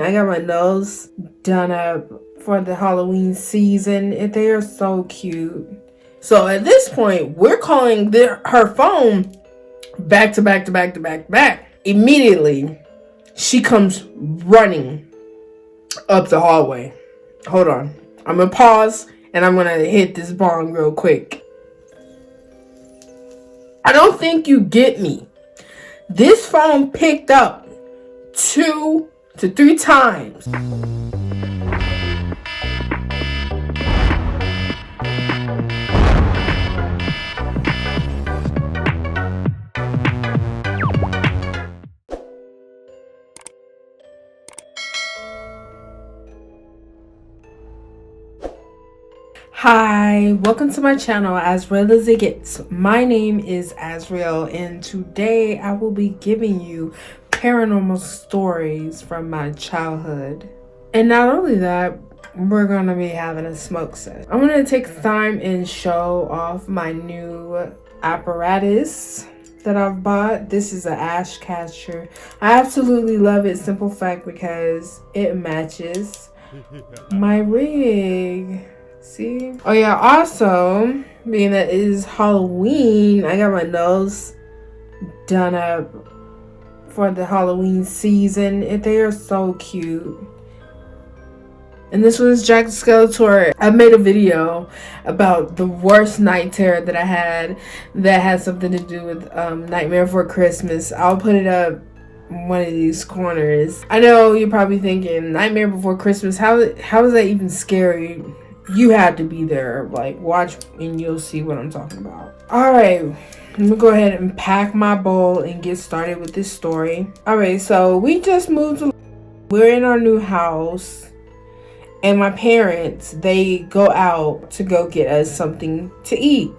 I got my nails done up for the Halloween season, and they are so cute. So at this point, we're calling her phone back to back to back to back to back. Immediately, she comes running up the hallway. Hold on. I'm going to pause, and I'm going to hit this bong real quick. I don't think you get me. This phone picked up 2 to 3 times. Hi, welcome to my channel, Asitgets. My name is Asriel, and today I will be giving you paranormal stories from my childhood. And not only that, we're gonna be having a smoke session. I'm gonna take time and show off my new apparatus that I've bought. This is an ash catcher. I absolutely love it, simple fact, because it matches my rig. See? Oh yeah, also, being that it is Halloween, I got my nails done up for the Halloween season, and they are so cute. And this was Jack the Skeletor. I made a video about the worst night terror that I had that had something to do with Nightmare Before Christmas. I'll put it up in one of these corners. I know you're probably thinking, Nightmare Before Christmas, how is that even scary? You have to be there. Like, watch and you'll see what I'm talking about. Alright, I'm gonna go ahead and pack my bowl and get started with this story. Alright, so we just moved. We're in our new house, and my parents, they go out to go get us something to eat.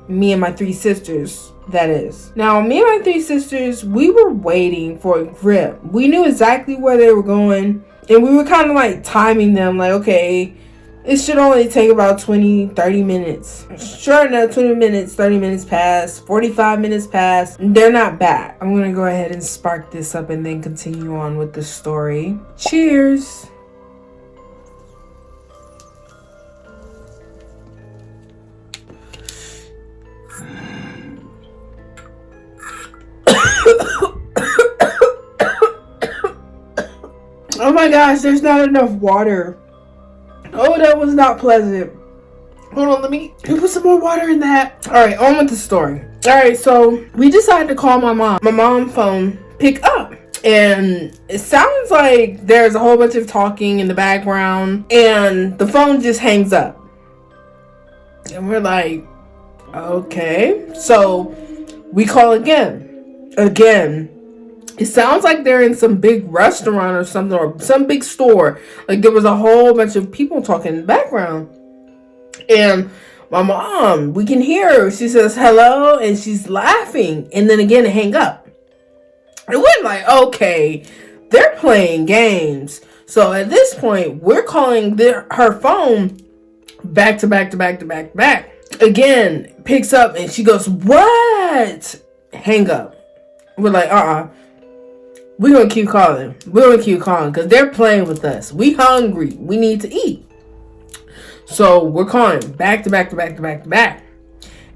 Me and my 3 sisters, that is. Now, me and my 3 sisters, we were waiting for a grip. We knew exactly where they were going, and we were kind of like timing them, like, okay, it should only take about 20-30 minutes. Sure enough, 20 minutes, 30 minutes pass, 45 minutes pass. They're not back. I'm gonna go ahead and spark this up and then continue on with the story. Cheers. Oh my gosh, there's not enough water. Oh, that was not pleasant. Hold on, let me put some more water in that. All right, on with the story. All right, so we decided to call my mom. My mom's phone picked up, and it sounds like there's a whole bunch of talking in the background, and the phone just hangs up. And we're like, okay. So we call again. It sounds like they're in some big restaurant or something, or some big store. Like, there was a whole bunch of people talking in the background. And my mom, we can hear her. She says hello, and she's laughing. And then again, hang up. And we're like, okay, they're playing games. So at this point, we're calling her phone back to back to back to back to back. Again, picks up, and she goes, what? Hang up. We're like, we're going to keep calling. Because they're playing with us. We hungry. We need to eat. So we're calling back to back to back to back to back.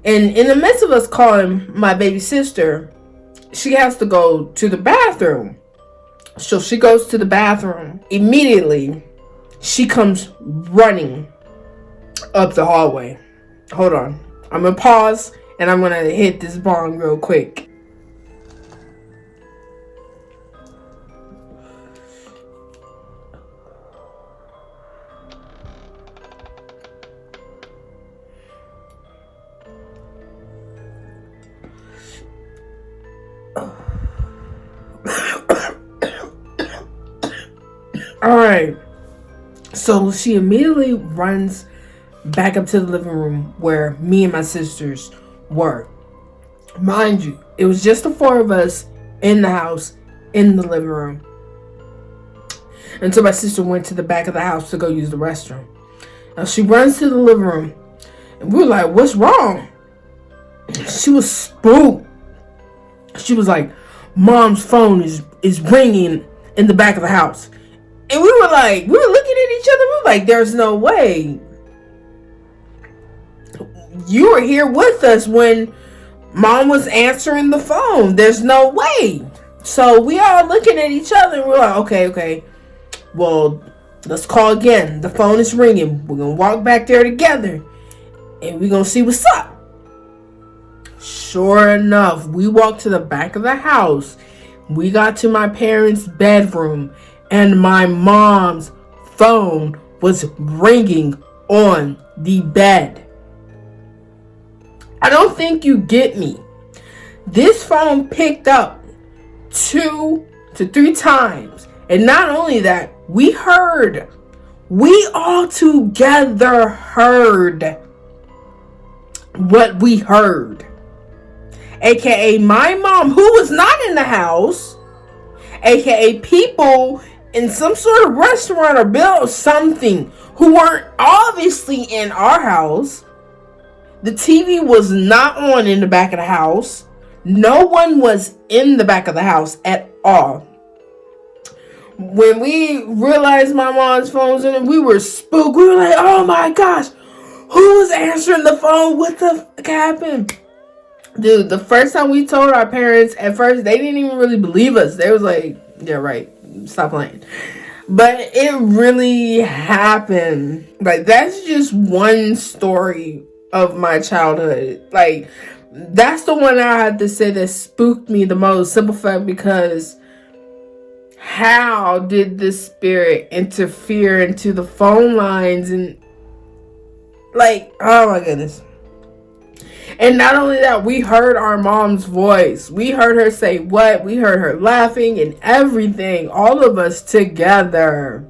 And in the midst of us calling my baby sister, she has to go to the bathroom. So she goes to the bathroom. Immediately, she comes running up the hallway. Hold on. I'm going to pause, and I'm going to hit this bong real quick. Alright, so she immediately runs back up to the living room where me and my sisters were. Mind you, it was just the 4 of us in the house, in the living room. And so my sister went to the back of the house to go use the restroom. Now she runs to the living room, and we were like, what's wrong? She was spooked. She was like, Mom's phone is ringing in the back of the house. And we were looking at each other. We were like, there's no way. You were here with us when Mom was answering the phone. There's no way. So we all looking at each other and we're like, okay. Well, let's call again. The phone is ringing. We're going to walk back there together and we're going to see what's up. Sure enough, we walked to the back of the house. We got to my parents' bedroom and my mom's phone was ringing on the bed. I don't think you get me. This phone picked up 2 to 3 times. And not only that, we all together heard what we heard. AKA my mom, who was not in the house, AKA people in some sort of restaurant or bill or something who weren't obviously in our house. The TV was not on in the back of the house. No one was in the back of the house at all. When we realized my mom's phone was in it, we were spooked. We were like, oh my gosh, who was answering the phone? What the fuck happened? Dude, the first time we told our parents, at first, they didn't even really believe us. They was like, yeah, right, stop playing. But it really happened. Like, that's just one story of my childhood. Like, that's the one I had to say that spooked me the most. Simple fact, because how did this spirit interfere into the phone lines? And like, oh my goodness. And not only that, we heard our mom's voice. We heard her say what? We heard her laughing and everything. All of us together.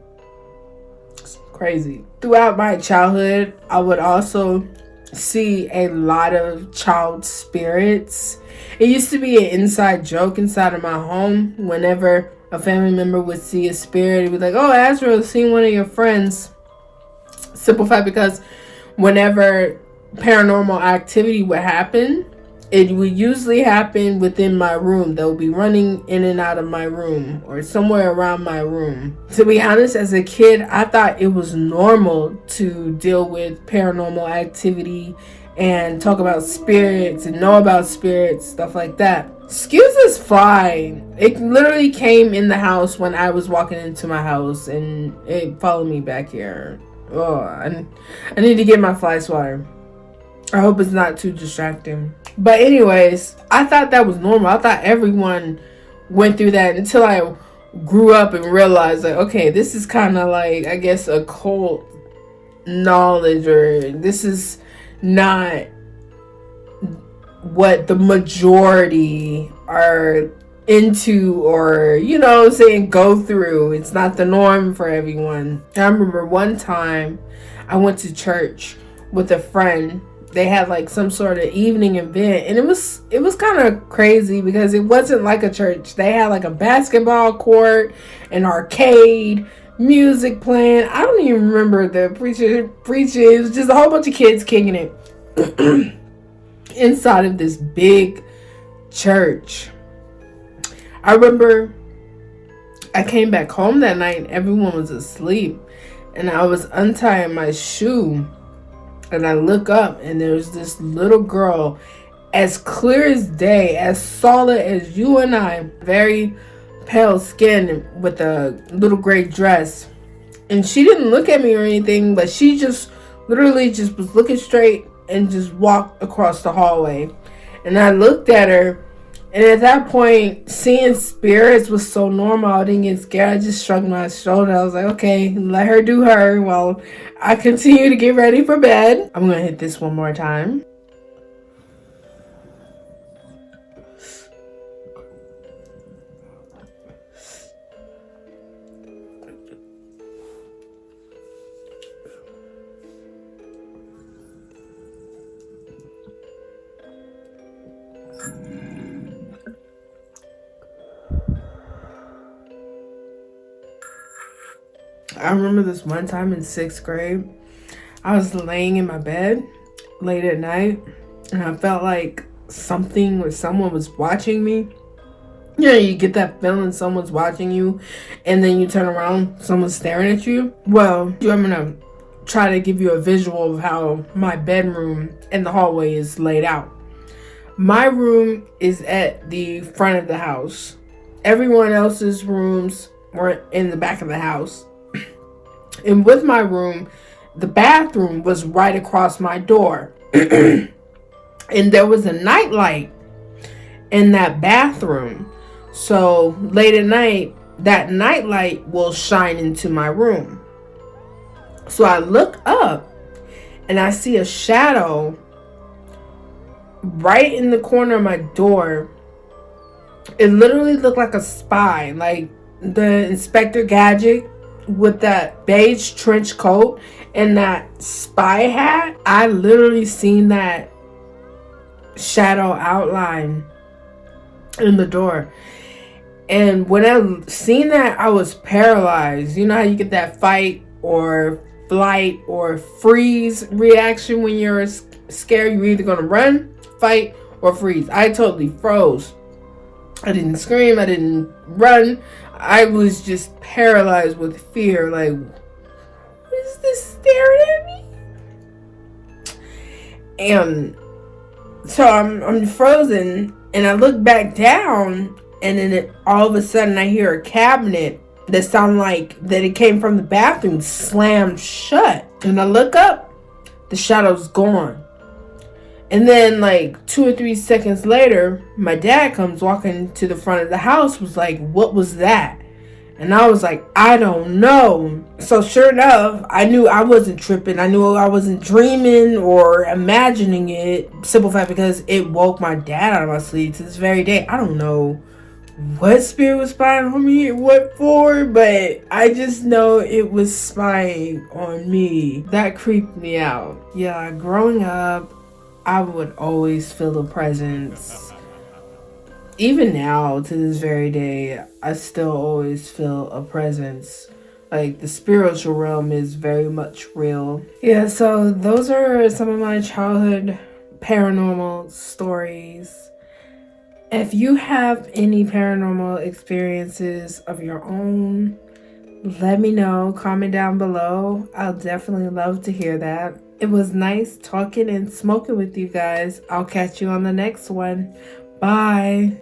It's crazy. Throughout my childhood, I would also see a lot of child spirits. It used to be an inside joke inside of my home. Whenever a family member would see a spirit, it'd be like, oh, Asriel, seen one of your friends. Simple fact, because whenever paranormal activity would happen, it would usually happen within my room. They'll be running in and out of my room or somewhere around my room. To be honest, as a kid, I thought it was normal to deal with paranormal activity and talk about spirits and know about spirits, stuff like that. Excuse this fly. It literally came in the house when I was walking into my house and it followed me back here. Oh, I need to get my fly swatter. I hope it's not too distracting. But anyways, I thought that was normal. I thought everyone went through that until I grew up and realized, like, okay, this is kind of like, I guess, occult knowledge, or this is not what the majority are into, or, you know what I'm saying, go through. It's not the norm for everyone. I remember one time I went to church with a friend. They had like some sort of evening event, and it was kind of crazy because it wasn't like a church. They had like a basketball court, an arcade, music playing. I don't even remember the preacher. It was just a whole bunch of kids kicking it inside of this big church. I remember I came back home that night and everyone was asleep, and I was untying my shoe. And I look up and there's this little girl, as clear as day, as solid as you and I, very pale skin with a little gray dress. And she didn't look at me or anything, but she just literally just was looking straight and just walked across the hallway. And I looked at her, and at that point, seeing spirits was so normal. I didn't get scared. I just shrugged my shoulder. I was like, okay, let her do her while I continue to get ready for bed. I'm going to hit this one more time. I remember this one time in 6th grade, I was laying in my bed late at night, and I felt like something or someone was watching me. Yeah, you get that feeling someone's watching you, and then you turn around, someone's staring at you. Well, I'm gonna try to give you a visual of how my bedroom and the hallway is laid out. My room is at the front of the house. Everyone else's rooms were in the back of the house. And with my room, the bathroom was right across my door. And there was a nightlight in that bathroom. So late at night, that nightlight will shine into my room. So I look up and I see a shadow right in the corner of my door. It literally looked like a spy, like the Inspector Gadget with that beige trench coat and that spy hat. I literally seen that shadow outline in the door. And when I seen that, I was paralyzed. You know how you get that fight or flight or freeze reaction when you're scared? You're either going to run, fight, or freeze. I totally froze. I didn't scream. I didn't run. I was just paralyzed with fear. Like, what is this staring at me? And so I'm frozen, and I look back down, and then all of a sudden I hear a cabinet that sounded like that it came from the bathroom slammed shut. And I look up, the shadow's gone. And then like 2 or 3 seconds later, my dad comes walking to the front of the house, was like, "What was that?" And I was like, "I don't know." So sure enough, I knew I wasn't tripping. I knew I wasn't dreaming or imagining it. Simple fact, because it woke my dad out of my sleep to this very day. I don't know what spirit was spying on me and what for, but I just know it was spying on me. That creeped me out. Yeah, growing up, I would always feel a presence. Even now, to this very day, I still always feel a presence. Like, the spiritual realm is very much real. Yeah, so those are some of my childhood paranormal stories. If you have any paranormal experiences of your own, let me know. Comment down below. I'll definitely love to hear that. It was nice talking and smoking with you guys. I'll catch you on the next one. Bye.